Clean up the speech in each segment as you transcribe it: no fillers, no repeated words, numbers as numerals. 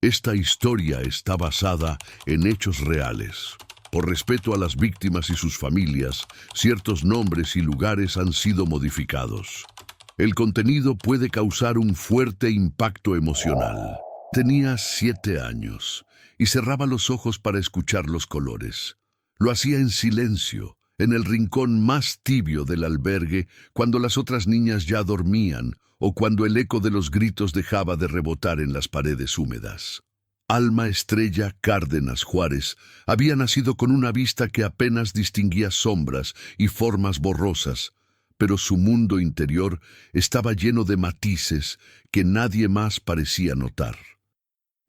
Esta historia está basada en hechos reales. Por respeto a las víctimas y sus familias, ciertos nombres y lugares han sido modificados. El contenido puede causar un fuerte impacto emocional. Tenía 7 años y cerraba los ojos para escuchar los colores. Lo hacía en silencio, en el rincón más tibio del albergue, cuando las otras niñas ya dormían o cuando el eco de los gritos dejaba de rebotar en las paredes húmedas. Alma Estrella Cárdenas Juárez había nacido con una vista que apenas distinguía sombras y formas borrosas, pero su mundo interior estaba lleno de matices que nadie más parecía notar.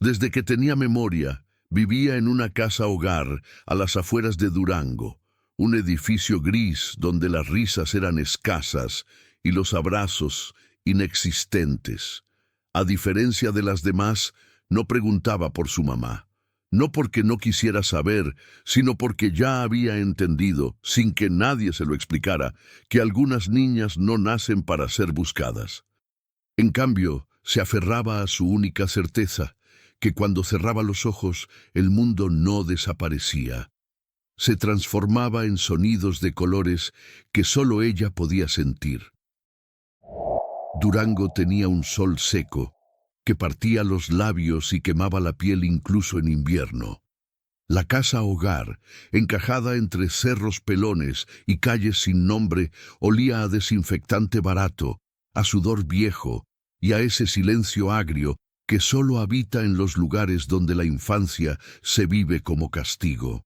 Desde que tenía memoria, vivía en una casa hogar a las afueras de Durango, un edificio gris donde las risas eran escasas y los abrazos inexistentes. A diferencia de las demás, no preguntaba por su mamá, no porque no quisiera saber, sino porque ya había entendido, sin que nadie se lo explicara, que algunas niñas no nacen para ser buscadas. En cambio, se aferraba a su única certeza, que cuando cerraba los ojos, el mundo no desaparecía. Se transformaba en sonidos de colores que solo ella podía sentir. Durango tenía un sol seco, que partía los labios y quemaba la piel incluso en invierno. La casa hogar, encajada entre cerros pelones y calles sin nombre, olía a desinfectante barato, a sudor viejo y a ese silencio agrio que solo habita en los lugares donde la infancia se vive como castigo.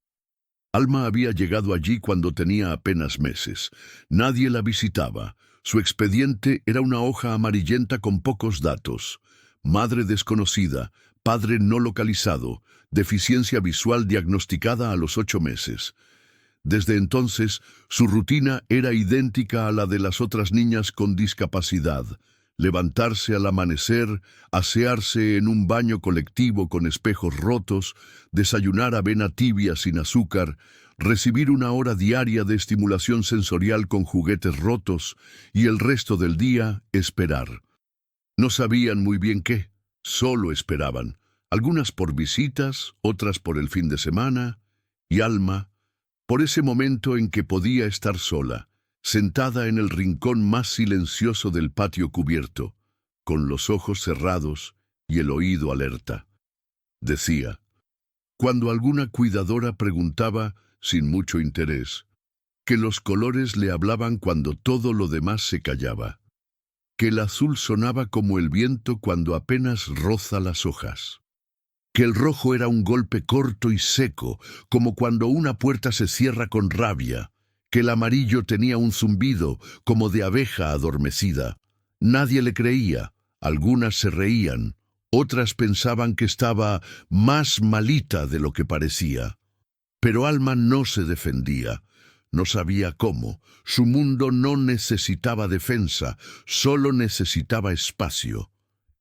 Alma había llegado allí cuando tenía apenas meses. Nadie la visitaba. Su expediente era una hoja amarillenta con pocos datos. Madre desconocida, padre no localizado, deficiencia visual diagnosticada a los 8 meses. Desde entonces, su rutina era idéntica a la de las otras niñas con discapacidad. Levantarse al amanecer, asearse en un baño colectivo con espejos rotos, desayunar avena tibia sin azúcar, recibir una hora diaria de estimulación sensorial con juguetes rotos y el resto del día esperar. No sabían muy bien qué, solo esperaban, algunas por visitas, otras por el fin de semana, y Alma, por ese momento en que podía estar sola, sentada en el rincón más silencioso del patio cubierto, con los ojos cerrados y el oído alerta. Decía, cuando alguna cuidadora preguntaba, sin mucho interés, que los colores le hablaban cuando todo lo demás se callaba, que el azul sonaba como el viento cuando apenas roza las hojas, que el rojo era un golpe corto y seco, como cuando una puerta se cierra con rabia, que el amarillo tenía un zumbido como de abeja adormecida. Nadie le creía, algunas se reían, otras pensaban que estaba más malita de lo que parecía. Pero Alma no se defendía. No sabía cómo. Su mundo no necesitaba defensa, solo necesitaba espacio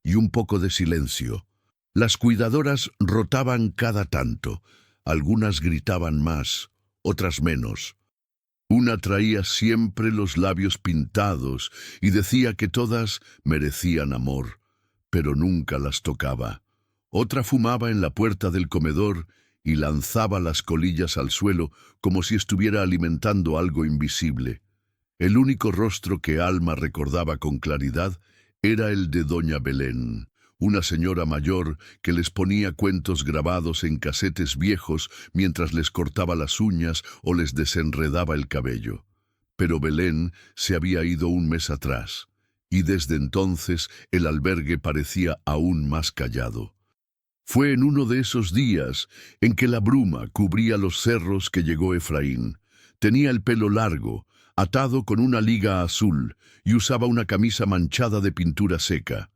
y un poco de silencio. Las cuidadoras rotaban cada tanto. Algunas gritaban más, otras menos. Una traía siempre los labios pintados y decía que todas merecían amor, pero nunca las tocaba. Otra fumaba en la puerta del comedor y lanzaba las colillas al suelo como si estuviera alimentando algo invisible. El único rostro que Alma recordaba con claridad era el de doña Belén, una señora mayor que les ponía cuentos grabados en casetes viejos mientras les cortaba las uñas o les desenredaba el cabello. Pero Belén se había ido un mes atrás, y desde entonces el albergue parecía aún más callado. Fue en uno de esos días en que la bruma cubría los cerros que llegó Efraín. Tenía el pelo largo, atado con una liga azul, y usaba una camisa manchada de pintura seca.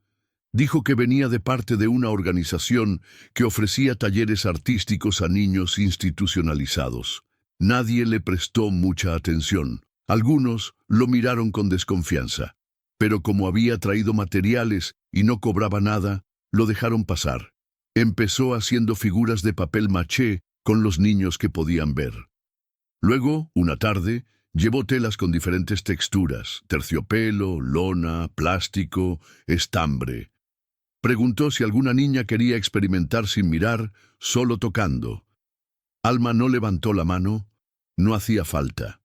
Dijo que venía de parte de una organización que ofrecía talleres artísticos a niños institucionalizados. Nadie le prestó mucha atención. Algunos lo miraron con desconfianza, pero como había traído materiales y no cobraba nada, lo dejaron pasar. Empezó haciendo figuras de papel maché con los niños que podían ver. Luego, una tarde, llevó telas con diferentes texturas: terciopelo, lona, plástico, estambre. Preguntó si alguna niña quería experimentar sin mirar, solo tocando. Alma no levantó la mano, no hacía falta.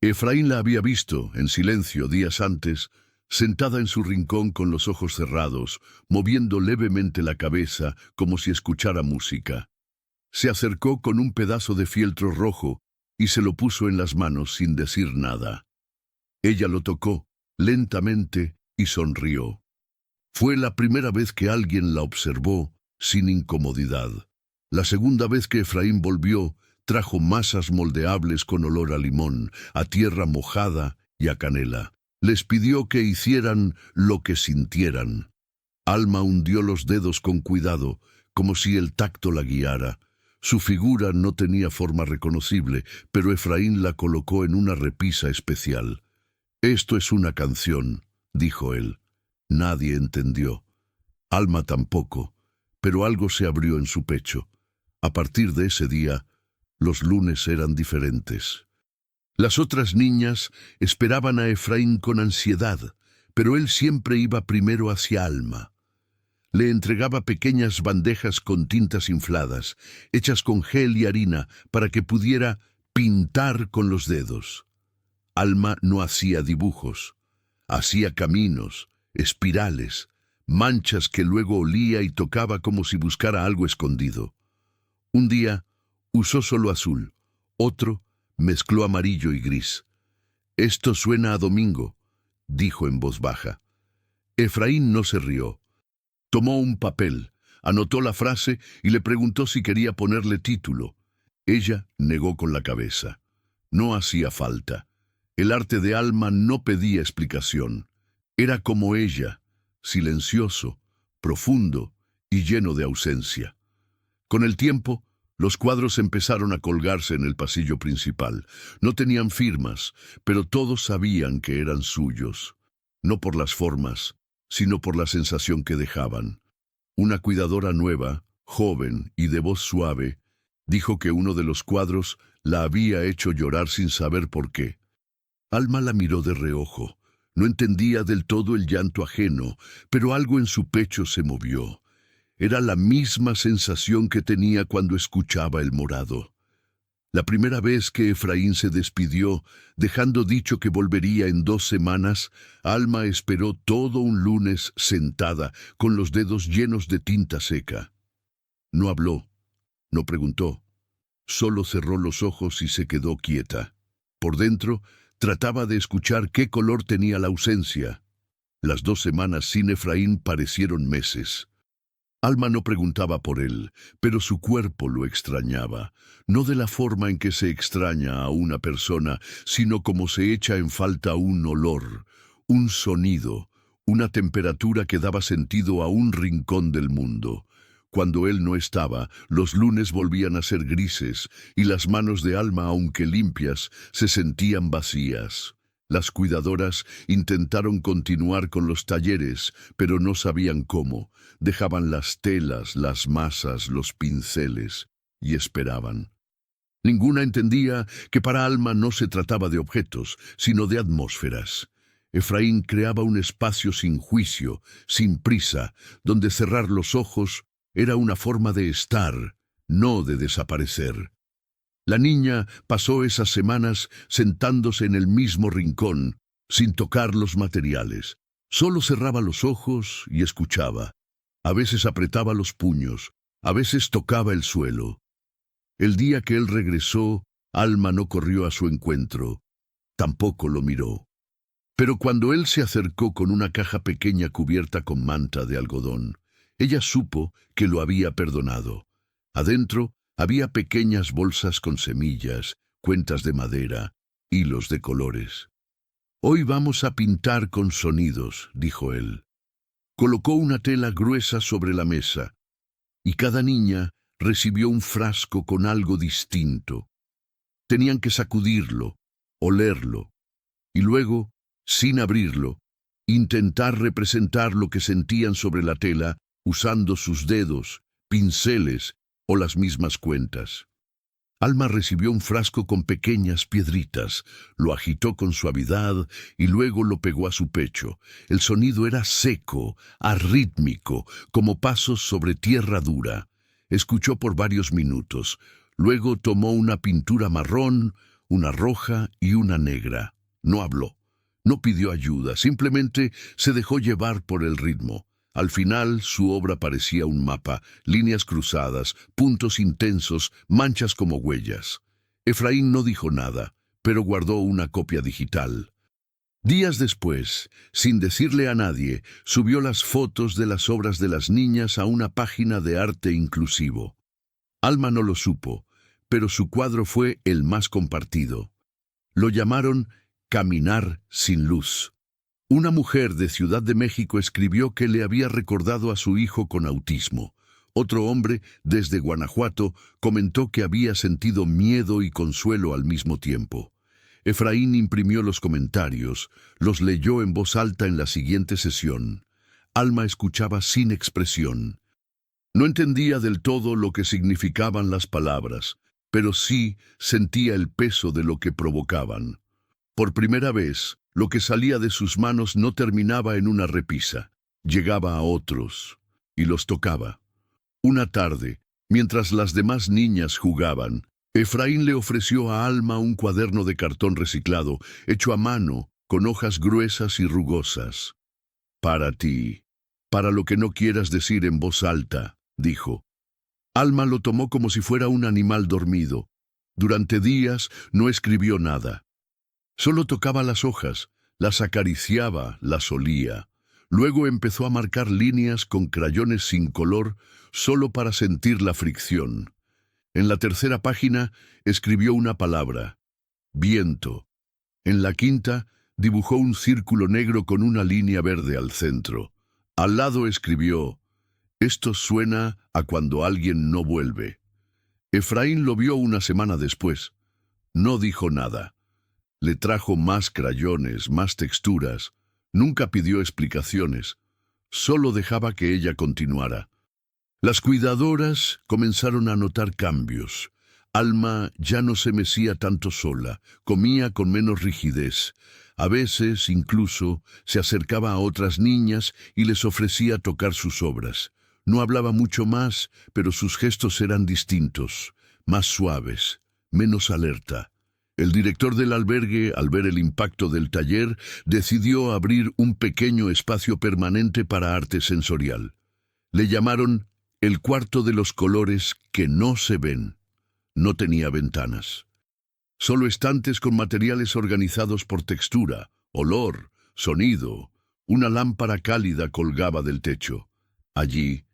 Efraín la había visto, en silencio, días antes, sentada en su rincón con los ojos cerrados, moviendo levemente la cabeza como si escuchara música. Se acercó con un pedazo de fieltro rojo y se lo puso en las manos sin decir nada. Ella lo tocó, lentamente, y sonrió. Fue la primera vez que alguien la observó sin incomodidad. La segunda vez que Efraín volvió, trajo masas moldeables con olor a limón, a tierra mojada y a canela. Les pidió que hicieran lo que sintieran. Alma hundió los dedos con cuidado, como si el tacto la guiara. Su figura no tenía forma reconocible, pero Efraín la colocó en una repisa especial. «Esto es una canción», dijo él. Nadie entendió. Alma tampoco, pero algo se abrió en su pecho. A partir de ese día, los lunes eran diferentes. Las otras niñas esperaban a Efraín con ansiedad, pero él siempre iba primero hacia Alma. Le entregaba pequeñas bandejas con tintas infladas, hechas con gel y harina, para que pudiera pintar con los dedos. Alma no hacía dibujos, hacía caminos, espirales, manchas que luego olía y tocaba como si buscara algo escondido. Un día usó solo azul, otro mezcló amarillo y gris. «Esto suena a domingo», dijo en voz baja. Efraín no se rió. Tomó un papel, anotó la frase y le preguntó si quería ponerle título. Ella negó con la cabeza. No hacía falta. El arte de Alma no pedía explicación. Era como ella, silencioso, profundo y lleno de ausencia. Con el tiempo, los cuadros empezaron a colgarse en el pasillo principal. No tenían firmas, pero todos sabían que eran suyos. No por las formas, sino por la sensación que dejaban. Una cuidadora nueva, joven y de voz suave, dijo que uno de los cuadros la había hecho llorar sin saber por qué. Alma la miró de reojo. No entendía del todo el llanto ajeno, pero algo en su pecho se movió. Era la misma sensación que tenía cuando escuchaba el morado. La primera vez que Efraín se despidió, dejando dicho que volvería en 2 semanas, Alma esperó todo un lunes sentada, con los dedos llenos de tinta seca. No habló, no preguntó, solo cerró los ojos y se quedó quieta. Por dentro, trataba de escuchar qué color tenía la ausencia. Las 2 semanas sin Efraín parecieron meses. Alma no preguntaba por él, pero su cuerpo lo extrañaba, no de la forma en que se extraña a una persona, sino como se echa en falta un olor, un sonido, una temperatura que daba sentido a un rincón del mundo. Cuando él no estaba, los lunes volvían a ser grises, y las manos de Alma, aunque limpias, se sentían vacías. Las cuidadoras intentaron continuar con los talleres, pero no sabían cómo. Dejaban las telas, las masas, los pinceles, y esperaban. Ninguna entendía que para Alma no se trataba de objetos, sino de atmósferas. Efraín creaba un espacio sin juicio, sin prisa, donde cerrar los ojos era una forma de estar, no de desaparecer. La niña pasó esas semanas sentándose en el mismo rincón, sin tocar los materiales. Solo cerraba los ojos y escuchaba. A veces apretaba los puños, a veces tocaba el suelo. El día que él regresó, Alma no corrió a su encuentro, tampoco lo miró. Pero cuando él se acercó con una caja pequeña cubierta con manta de algodón, ella supo que lo había perdonado. Adentro había pequeñas bolsas con semillas, cuentas de madera, hilos de colores. «Hoy vamos a pintar con sonidos», dijo él. Colocó una tela gruesa sobre la mesa, y cada niña recibió un frasco con algo distinto. Tenían que sacudirlo, olerlo, y luego, sin abrirlo, intentar representar lo que sentían sobre la tela usando sus dedos, pinceles o las mismas cuentas. Alma recibió un frasco con pequeñas piedritas, lo agitó con suavidad y luego lo pegó a su pecho. El sonido era seco, arrítmico, como pasos sobre tierra dura. Escuchó por varios minutos. Luego tomó una pintura marrón, una roja y una negra. No habló. No pidió ayuda, simplemente se dejó llevar por el ritmo. Al final, su obra parecía un mapa, líneas cruzadas, puntos intensos, manchas como huellas. Efraín no dijo nada, pero guardó una copia digital. Días después, sin decirle a nadie, subió las fotos de las obras de las niñas a una página de arte inclusivo. Alma no lo supo, pero su cuadro fue el más compartido. Lo llamaron Caminar sin luz. Una mujer de Ciudad de México escribió que le había recordado a su hijo con autismo. Otro hombre, desde Guanajuato, comentó que había sentido miedo y consuelo al mismo tiempo. Efraín imprimió los comentarios, los leyó en voz alta en la siguiente sesión. Alma escuchaba sin expresión. No entendía del todo lo que significaban las palabras, pero sí sentía el peso de lo que provocaban. Por primera vez, lo que salía de sus manos no terminaba en una repisa. Llegaba a otros y los tocaba. Una tarde, mientras las demás niñas jugaban, Efraín le ofreció a Alma un cuaderno de cartón reciclado, hecho a mano, con hojas gruesas y rugosas. Para ti, para lo que no quieras decir en voz alta, dijo. Alma lo tomó como si fuera un animal dormido. Durante días no escribió nada. Solo tocaba las hojas, las acariciaba, las olía. Luego empezó a marcar líneas con crayones sin color, solo para sentir la fricción. En la tercera página escribió una palabra: viento. En la quinta dibujó un círculo negro con una línea verde al centro. Al lado escribió: esto suena a cuando alguien no vuelve. Efraín lo vio una semana después. No dijo nada. Le trajo más crayones, más texturas. Nunca pidió explicaciones. Solo dejaba que ella continuara. Las cuidadoras comenzaron a notar cambios. Alma ya no se mecía tanto sola, comía con menos rigidez. A veces, incluso, se acercaba a otras niñas y les ofrecía tocar sus obras. No hablaba mucho más, pero sus gestos eran distintos, más suaves, menos alerta. El director del albergue, al ver el impacto del taller, decidió abrir un pequeño espacio permanente para arte sensorial. Le llamaron el cuarto de los colores que no se ven. No tenía ventanas. Solo estantes con materiales organizados por textura, olor, sonido. Una lámpara cálida colgaba del techo. Allí,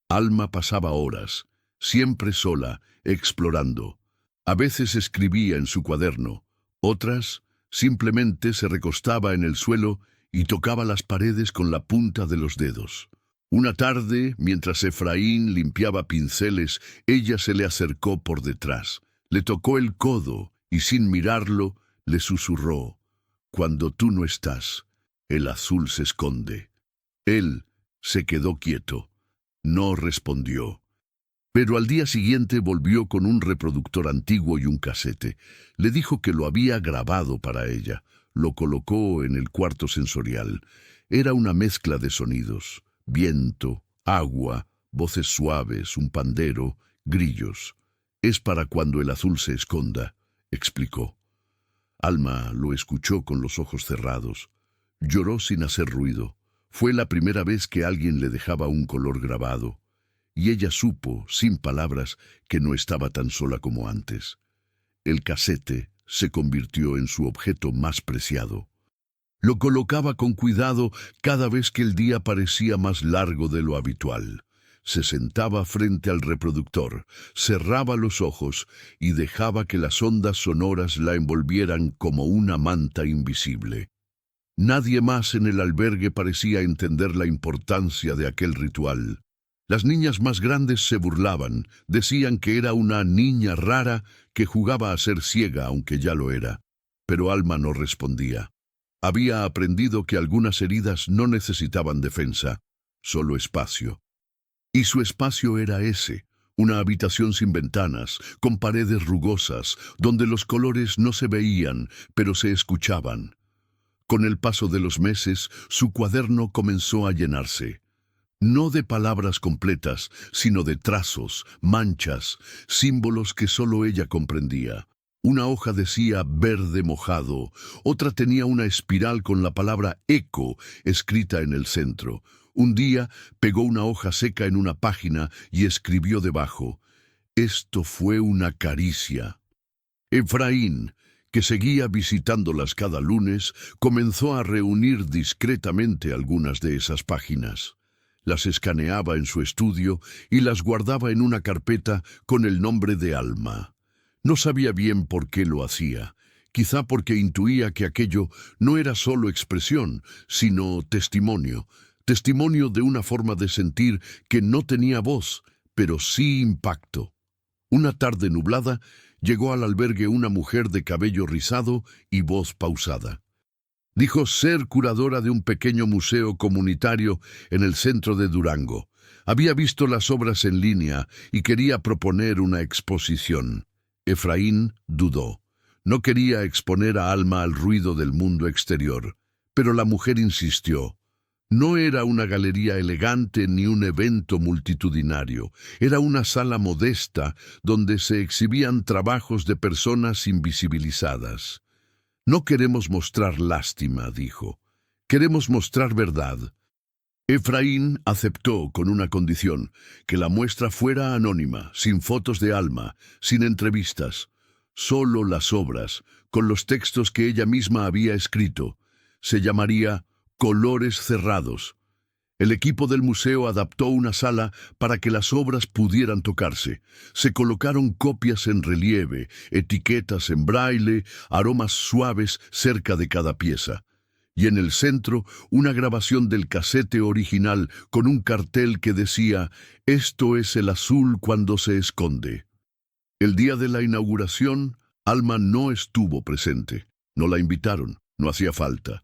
Alma pasaba horas, siempre sola, explorando. A veces escribía en su cuaderno, otras simplemente se recostaba en el suelo y tocaba las paredes con la punta de los dedos. Una tarde, mientras Efraín limpiaba pinceles, ella se le acercó por detrás. Le tocó el codo y sin mirarlo le susurró: cuando tú no estás, el azul se esconde. Él se quedó quieto. No respondió. Pero al día siguiente volvió con un reproductor antiguo y un casete. Le dijo que lo había grabado para ella. Lo colocó en el cuarto sensorial. Era una mezcla de sonidos: viento, agua, voces suaves, un pandero, grillos. Es para cuando el azul se esconda, explicó. Alma lo escuchó con los ojos cerrados. Lloró sin hacer ruido. Fue la primera vez que alguien le dejaba un color grabado. Y ella supo, sin palabras, que no estaba tan sola como antes. El casete se convirtió en su objeto más preciado. Lo colocaba con cuidado cada vez que el día parecía más largo de lo habitual. Se sentaba frente al reproductor, cerraba los ojos y dejaba que las ondas sonoras la envolvieran como una manta invisible. Nadie más en el albergue parecía entender la importancia de aquel ritual. Las niñas más grandes se burlaban, decían que era una niña rara que jugaba a ser ciega, aunque ya lo era. Pero Alma no respondía. Había aprendido que algunas heridas no necesitaban defensa, solo espacio. Y su espacio era ese, Una habitación sin ventanas, con paredes rugosas, donde los colores no se veían, pero se escuchaban. Con el paso de los meses, su cuaderno comenzó a llenarse. No de palabras completas, sino de trazos, manchas, símbolos que solo ella comprendía. Una hoja decía verde mojado, otra tenía una espiral con la palabra eco escrita en el centro. Un día pegó una hoja seca en una página y escribió debajo: «Esto fue una caricia». Efraín, que seguía visitándolas cada lunes, comenzó a reunir discretamente algunas de esas páginas. Las escaneaba en su estudio y las guardaba en una carpeta con el nombre de Alma. No sabía bien por qué lo hacía, quizá porque intuía que aquello no era solo expresión, sino testimonio de una forma de sentir que no tenía voz, pero sí impacto. Una tarde nublada, llegó al albergue una mujer de cabello rizado y voz pausada. Dijo ser curadora de un pequeño museo comunitario en el centro de Durango. Había visto las obras en línea y quería proponer una exposición. Efraín dudó. No quería exponer a Alma al ruido del mundo exterior, pero la mujer insistió. No era una galería elegante ni un evento multitudinario. Era una sala modesta donde se exhibían trabajos de personas invisibilizadas. «No queremos mostrar lástima», dijo. «Queremos mostrar verdad». Efraín aceptó con una condición: que la muestra fuera anónima, sin fotos de Alma, sin entrevistas. Solo las obras, con los textos que ella misma había escrito. Se llamaría Colores Cerrados. El equipo del museo adaptó una sala para que las obras pudieran tocarse. Se colocaron copias en relieve, etiquetas en braille, aromas suaves cerca de cada pieza. Y en el centro, una grabación del casete original con un cartel que decía: «Esto es el azul cuando se esconde». El día de la inauguración, Alma no estuvo presente. No la invitaron, no hacía falta.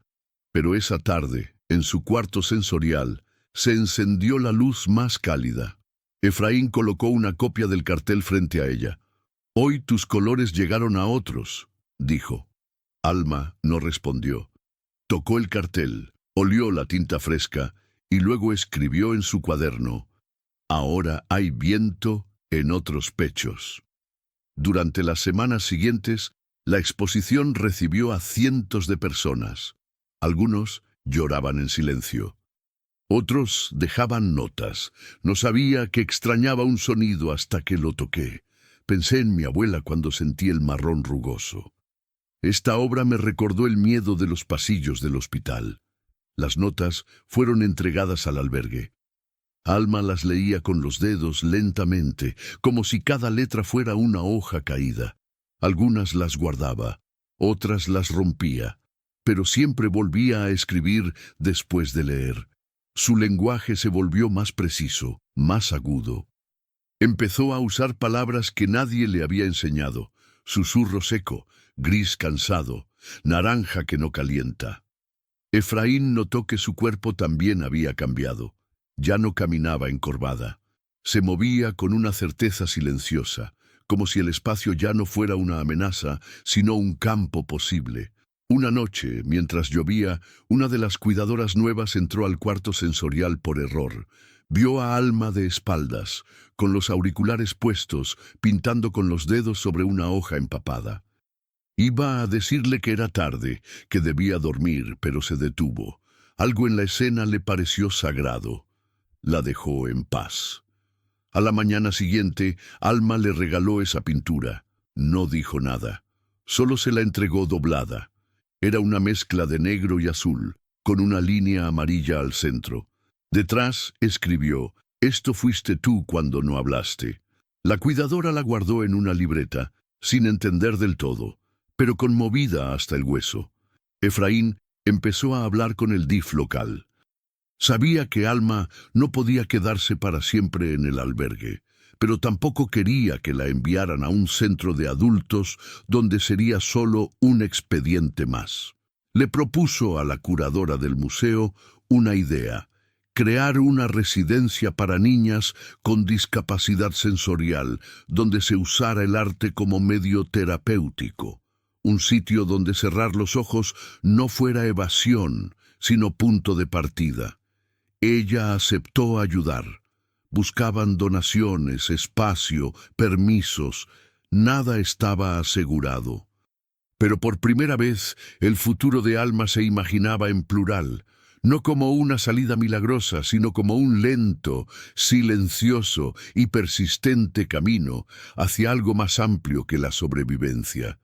Pero esa tarde, en su cuarto sensorial, se encendió la luz más cálida. Efraín colocó una copia del cartel frente a ella. «Hoy tus colores llegaron a otros», dijo. Alma no respondió. Tocó el cartel, olió la tinta fresca y luego escribió en su cuaderno: «Ahora hay viento en otros pechos». Durante las semanas siguientes, la exposición recibió a cientos de personas. Algunos lloraban en silencio. Otros dejaban notas. No sabía que extrañaba un sonido hasta que lo toqué. Pensé en mi abuela cuando sentí el marrón rugoso. Esta obra me recordó el miedo de los pasillos del hospital. Las notas fueron entregadas al albergue. Alma las leía con los dedos lentamente, como si cada letra fuera una hoja caída. Algunas las guardaba, otras las rompía, pero siempre volvía a escribir después de leer. Su lenguaje se volvió más preciso, más agudo. Empezó a usar palabras que nadie le había enseñado: susurro seco, gris cansado, naranja que no calienta. Efraín notó que su cuerpo también había cambiado. Ya no caminaba encorvada. Se movía con una certeza silenciosa, como si el espacio ya no fuera una amenaza, sino un campo posible. Una noche, mientras llovía, una de las cuidadoras nuevas entró al cuarto sensorial por error. Vio a Alma de espaldas, con los auriculares puestos, pintando con los dedos sobre una hoja empapada. Iba a decirle que era tarde, que debía dormir, pero se detuvo. Algo en la escena le pareció sagrado. La dejó en paz. A la mañana siguiente, Alma le regaló esa pintura. No dijo nada. Solo se la entregó doblada. Era una mezcla de negro y azul, con una línea amarilla al centro. Detrás escribió: «Esto fuiste tú cuando no hablaste». La cuidadora la guardó en una libreta, sin entender del todo, pero conmovida hasta el hueso. Efraín empezó a hablar con el DIF local. Sabía que Alma no podía quedarse para siempre en el albergue, pero tampoco quería que la enviaran a un centro de adultos donde sería solo un expediente más. Le propuso a la curadora del museo una idea: crear una residencia para niñas con discapacidad sensorial, donde se usara el arte como medio terapéutico. Un sitio donde cerrar los ojos no fuera evasión, sino punto de partida. Ella aceptó ayudar. Buscaban donaciones, espacio, permisos. Nada estaba asegurado. Pero por primera vez el futuro de Alma se imaginaba en plural, no como una salida milagrosa, sino como un lento, silencioso y persistente camino hacia algo más amplio que la sobrevivencia.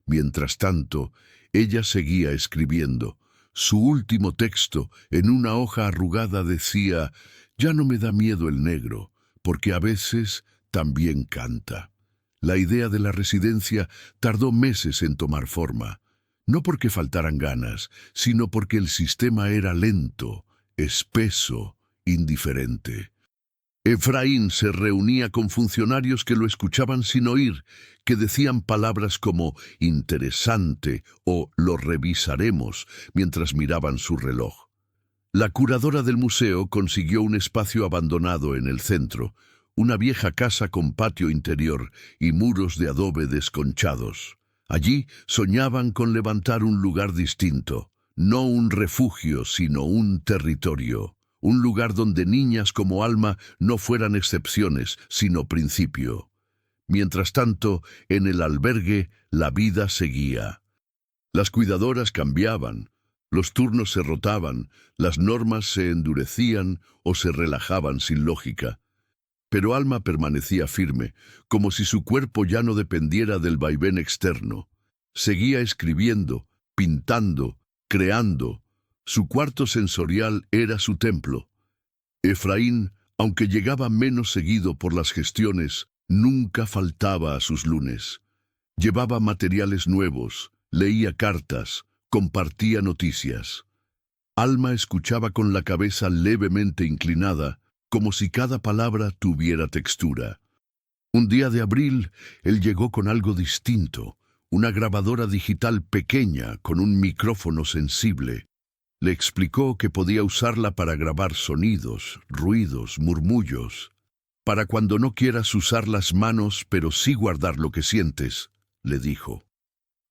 Mientras tanto, ella seguía escribiendo. Su último texto, en una hoja arrugada, decía: «Ya no me da miedo el negro, porque a veces también canta». La idea de la residencia tardó meses en tomar forma, no porque faltaran ganas, sino porque el sistema era lento, espeso, indiferente. Efraín se reunía con funcionarios que lo escuchaban sin oír, que decían palabras como «interesante» o «lo revisaremos» mientras miraban su reloj. La curadora del museo consiguió un espacio abandonado en el centro, una vieja casa con patio interior y muros de adobe desconchados. Allí soñaban con levantar un lugar distinto, no un refugio, sino un territorio. Un lugar donde niñas como Alma no fueran excepciones, sino principio. Mientras tanto, en el albergue, la vida seguía. Las cuidadoras cambiaban, los turnos se rotaban, las normas se endurecían o se relajaban sin lógica. Pero Alma permanecía firme, como si su cuerpo ya no dependiera del vaivén externo. Seguía escribiendo, pintando, creando. Su cuarto sensorial era su templo. Efraín, aunque llegaba menos seguido por las gestiones, nunca faltaba a sus lunes. Llevaba materiales nuevos, leía cartas, compartía noticias. Alma escuchaba con la cabeza levemente inclinada, como si cada palabra tuviera textura. Un día de abril, él llegó con algo distinto, una grabadora digital pequeña con un micrófono sensible. Le explicó que podía usarla para grabar sonidos, ruidos, murmullos. Para cuando no quieras usar las manos, pero sí guardar lo que sientes, le dijo.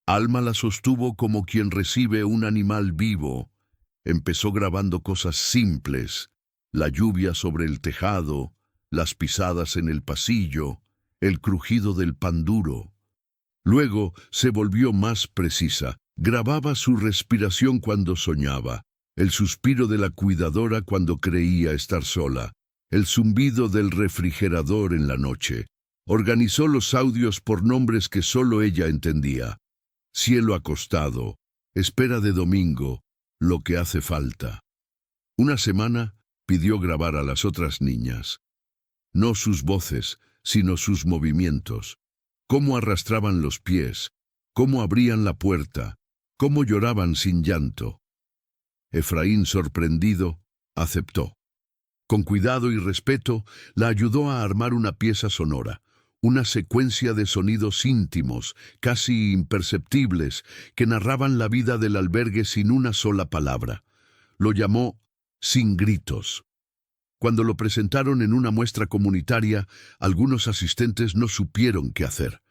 Alma la sostuvo como quien recibe un animal vivo. Empezó grabando cosas simples, la lluvia sobre el tejado, las pisadas en el pasillo, el crujido del pan duro. Luego se volvió más precisa. Grababa su respiración cuando soñaba, el suspiro de la cuidadora cuando creía estar sola, el zumbido del refrigerador en la noche. Organizó los audios por nombres que solo ella entendía. Cielo acostado, espera de domingo, lo que hace falta. Una semana pidió grabar a las otras niñas. No sus voces, sino sus movimientos. Cómo arrastraban los pies, cómo abrían la puerta, cómo lloraban sin llanto. Efraín, sorprendido, aceptó. Con cuidado y respeto, la ayudó a armar una pieza sonora, una secuencia de sonidos íntimos, casi imperceptibles, que narraban la vida del albergue sin una sola palabra. Lo llamó Sin Gritos. Cuando lo presentaron en una muestra comunitaria, algunos asistentes no supieron qué hacer.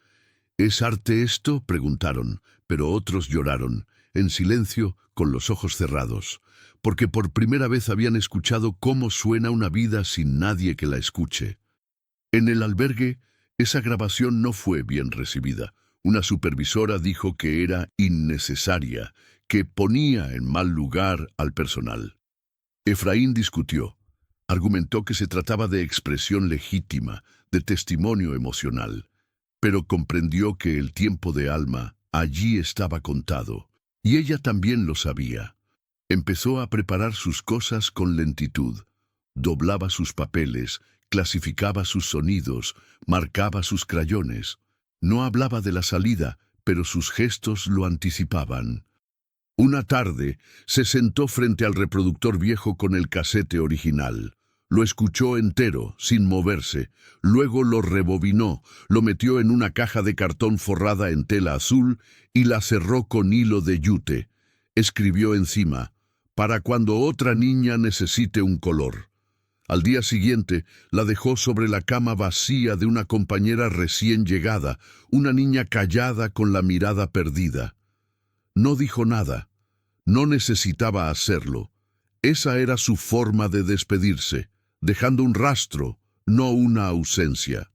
¿Es arte esto?, preguntaron, pero otros lloraron, en silencio, con los ojos cerrados, porque por primera vez habían escuchado cómo suena una vida sin nadie que la escuche. En el albergue, esa grabación no fue bien recibida. Una supervisora dijo que era innecesaria, que ponía en mal lugar al personal. Efraín discutió. Argumentó que se trataba de expresión legítima, de testimonio emocional, pero comprendió que el tiempo de Alma allí estaba contado, y ella también lo sabía. Empezó a preparar sus cosas con lentitud, doblaba sus papeles, clasificaba sus sonidos, marcaba sus crayones. No hablaba de la salida, pero sus gestos lo anticipaban. Una tarde, se sentó frente al reproductor viejo con el casete original. Lo escuchó entero, sin moverse. Luego lo rebobinó, lo metió en una caja de cartón forrada en tela azul y la cerró con hilo de yute. Escribió encima: para cuando otra niña necesite un color. Al día siguiente, la dejó sobre la cama vacía de una compañera recién llegada, una niña callada con la mirada perdida. No dijo nada. No necesitaba hacerlo. Esa era su forma de despedirse, dejando un rastro, no una ausencia.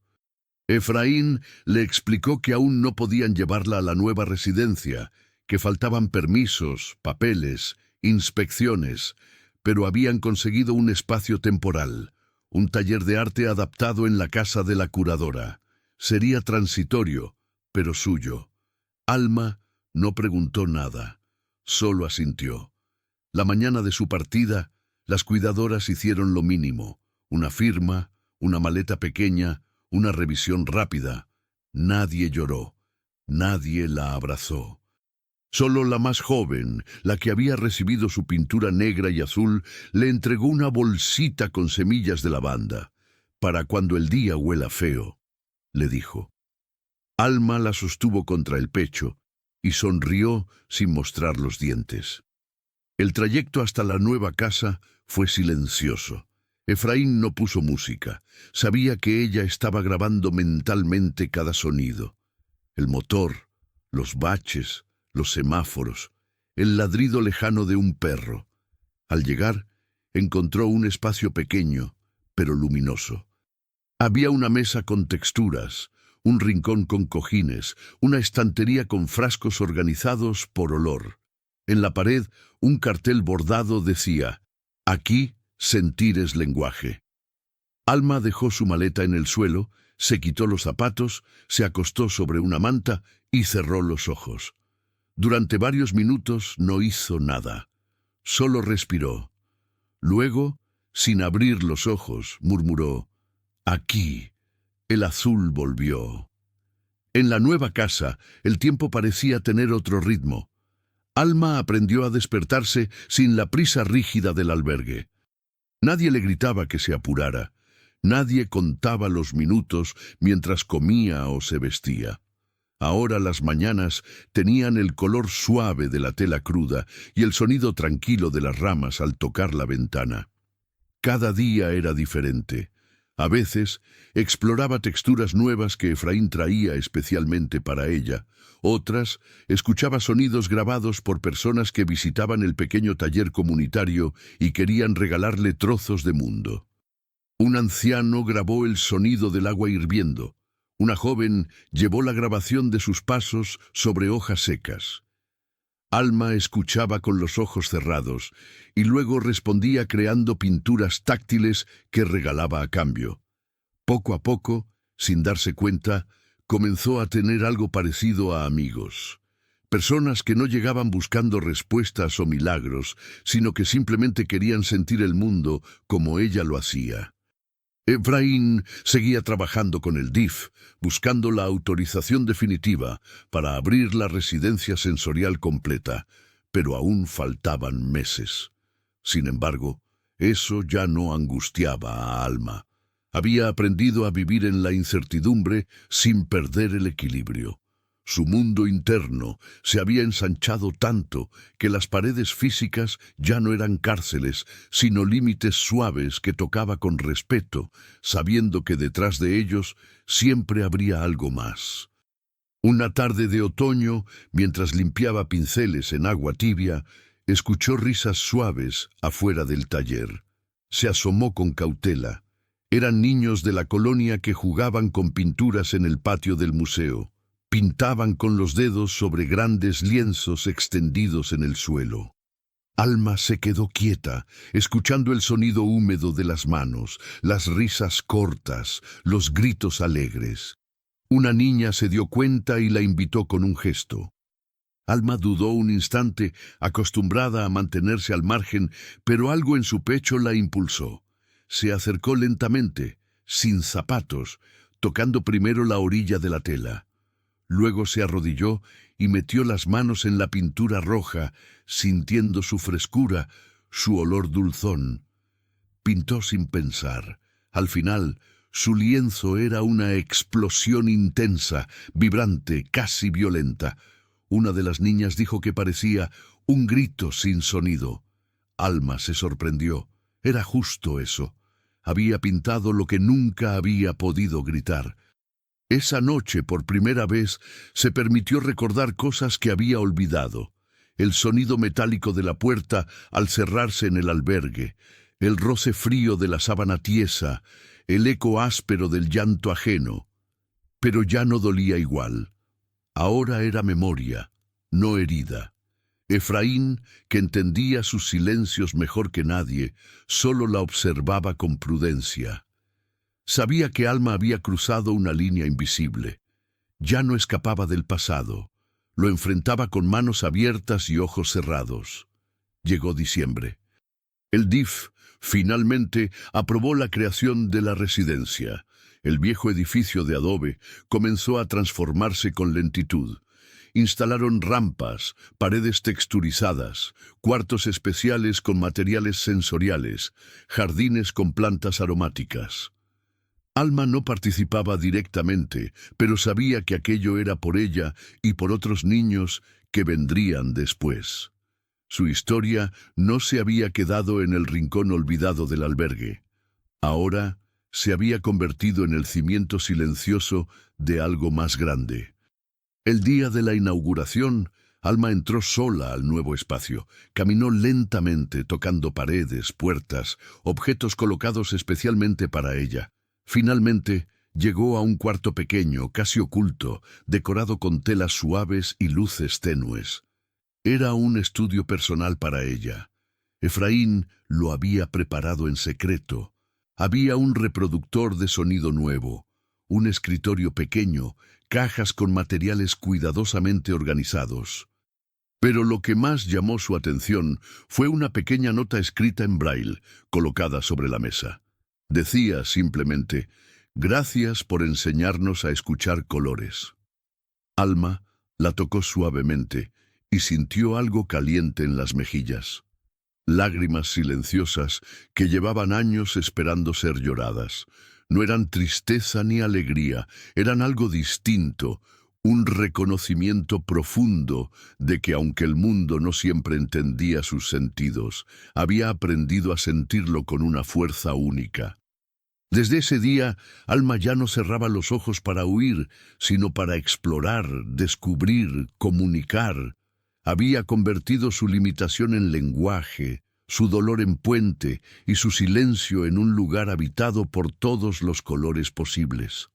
Efraín le explicó que aún no podían llevarla a la nueva residencia, que faltaban permisos, papeles, inspecciones, pero habían conseguido un espacio temporal, un taller de arte adaptado en la casa de la curadora. Sería transitorio, pero suyo. Alma no preguntó nada, solo asintió. La mañana de su partida, las cuidadoras hicieron lo mínimo, una firma, una maleta pequeña, una revisión rápida. Nadie lloró, nadie la abrazó. Solo la más joven, la que había recibido su pintura negra y azul, le entregó una bolsita con semillas de lavanda. Para cuando el día huela feo, le dijo. Alma la sostuvo contra el pecho y sonrió sin mostrar los dientes. El trayecto hasta la nueva casa fue silencioso. Efraín no puso música. Sabía que ella estaba grabando mentalmente cada sonido. El motor, los baches, los semáforos, el ladrido lejano de un perro. Al llegar, encontró un espacio pequeño, pero luminoso. Había una mesa con texturas, un rincón con cojines, una estantería con frascos organizados por olor. En la pared, un cartel bordado decía: «Aquí, sentir es lenguaje». Alma dejó su maleta en el suelo, se quitó los zapatos, se acostó sobre una manta y cerró los ojos. Durante varios minutos no hizo nada, solo respiró. Luego, sin abrir los ojos, murmuró: «Aquí». El azul volvió. En la nueva casa, el tiempo parecía tener otro ritmo. Alma aprendió a despertarse sin la prisa rígida del albergue. Nadie le gritaba que se apurara. Nadie contaba los minutos mientras comía o se vestía. Ahora las mañanas tenían el color suave de la tela cruda y el sonido tranquilo de las ramas al tocar la ventana. Cada día era diferente. A veces exploraba texturas nuevas que Efraín traía especialmente para ella. Otras escuchaba sonidos grabados por personas que visitaban el pequeño taller comunitario y querían regalarle trozos de mundo. Un anciano grabó el sonido del agua hirviendo. Una joven llevó la grabación de sus pasos sobre hojas secas. Alma escuchaba con los ojos cerrados y luego respondía creando pinturas táctiles que regalaba a cambio. Poco a poco, sin darse cuenta, comenzó a tener algo parecido a amigos. Personas que no llegaban buscando respuestas o milagros, sino que simplemente querían sentir el mundo como ella lo hacía. Efraín seguía trabajando con el DIF, buscando la autorización definitiva para abrir la residencia sensorial completa, pero aún faltaban meses. Sin embargo, eso ya no angustiaba a Alma. Había aprendido a vivir en la incertidumbre sin perder el equilibrio. Su mundo interno se había ensanchado tanto que las paredes físicas ya no eran cárceles, sino límites suaves que tocaba con respeto, sabiendo que detrás de ellos siempre habría algo más. Una tarde de otoño, mientras limpiaba pinceles en agua tibia, escuchó risas suaves afuera del taller. Se asomó con cautela. Eran niños de la colonia que jugaban con pinturas en el patio del museo. Pintaban con los dedos sobre grandes lienzos extendidos en el suelo. Alma se quedó quieta, escuchando el sonido húmedo de las manos, las risas cortas, los gritos alegres. Una niña se dio cuenta y la invitó con un gesto. Alma dudó un instante, acostumbrada a mantenerse al margen, pero algo en su pecho la impulsó. Se acercó lentamente, sin zapatos, tocando primero la orilla de la tela. Luego se arrodilló y metió las manos en la pintura roja, sintiendo su frescura, su olor dulzón. Pintó sin pensar. Al final, su lienzo era una explosión intensa, vibrante, casi violenta. Una de las niñas dijo que parecía un grito sin sonido. Alma se sorprendió. Era justo eso. Había pintado lo que nunca había podido gritar. Esa noche, por primera vez, se permitió recordar cosas que había olvidado. El sonido metálico de la puerta al cerrarse en el albergue, el roce frío de la sábana tiesa, el eco áspero del llanto ajeno. Pero ya no dolía igual. Ahora era memoria, no herida. Efraín, que entendía sus silencios mejor que nadie, solo la observaba con prudencia. Sabía que Alma había cruzado una línea invisible. Ya no escapaba del pasado. Lo enfrentaba con manos abiertas y ojos cerrados. Llegó diciembre. El DIF finalmente aprobó la creación de la residencia. El viejo edificio de adobe comenzó a transformarse con lentitud. Instalaron rampas, paredes texturizadas, cuartos especiales con materiales sensoriales, jardines con plantas aromáticas. Alma no participaba directamente, pero sabía que aquello era por ella y por otros niños que vendrían después. Su historia no se había quedado en el rincón olvidado del albergue. Ahora se había convertido en el cimiento silencioso de algo más grande. El día de la inauguración, Alma entró sola al nuevo espacio. Caminó lentamente, tocando paredes, puertas, objetos colocados especialmente para ella. Finalmente, llegó a un cuarto pequeño, casi oculto, decorado con telas suaves y luces tenues. Era un estudio personal para ella. Efraín lo había preparado en secreto. Había un reproductor de sonido nuevo, un escritorio pequeño, cajas con materiales cuidadosamente organizados. Pero lo que más llamó su atención fue una pequeña nota escrita en braille, colocada sobre la mesa. Decía simplemente: «Gracias por enseñarnos a escuchar colores». Alma la tocó suavemente y sintió algo caliente en las mejillas. Lágrimas silenciosas que llevaban años esperando ser lloradas. No eran tristeza ni alegría, eran algo distinto, un reconocimiento profundo de que aunque el mundo no siempre entendía sus sentidos, había aprendido a sentirlo con una fuerza única. Desde ese día, Alma ya no cerraba los ojos para huir, sino para explorar, descubrir, comunicar. Había convertido su limitación en lenguaje, su dolor en puente y su silencio en un lugar habitado por todos los colores posibles.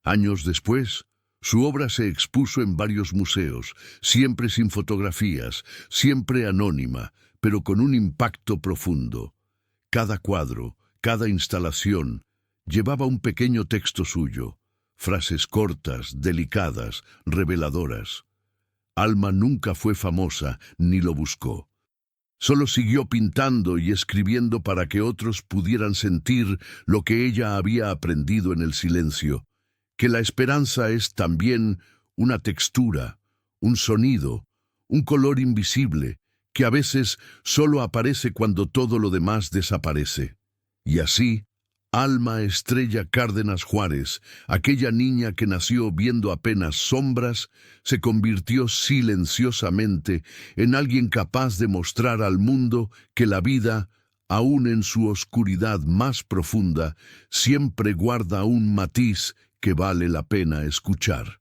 Años después, su obra se expuso en varios museos, siempre sin fotografías, siempre anónima, pero con un impacto profundo. Cada cuadro, cada instalación, llevaba un pequeño texto suyo, frases cortas, delicadas, reveladoras. Alma nunca fue famosa ni lo buscó. Solo siguió pintando y escribiendo para que otros pudieran sentir lo que ella había aprendido en el silencio, que la esperanza es también una textura, un sonido, un color invisible, que a veces solo aparece cuando todo lo demás desaparece. Y así, Alma Estrella Cárdenas Juárez, aquella niña que nació viendo apenas sombras, se convirtió silenciosamente en alguien capaz de mostrar al mundo que la vida, aun en su oscuridad más profunda, siempre guarda un matiz que vale la pena escuchar.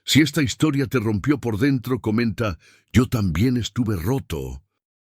Si esta historia te rompió por dentro, comenta: «Yo también estuve roto».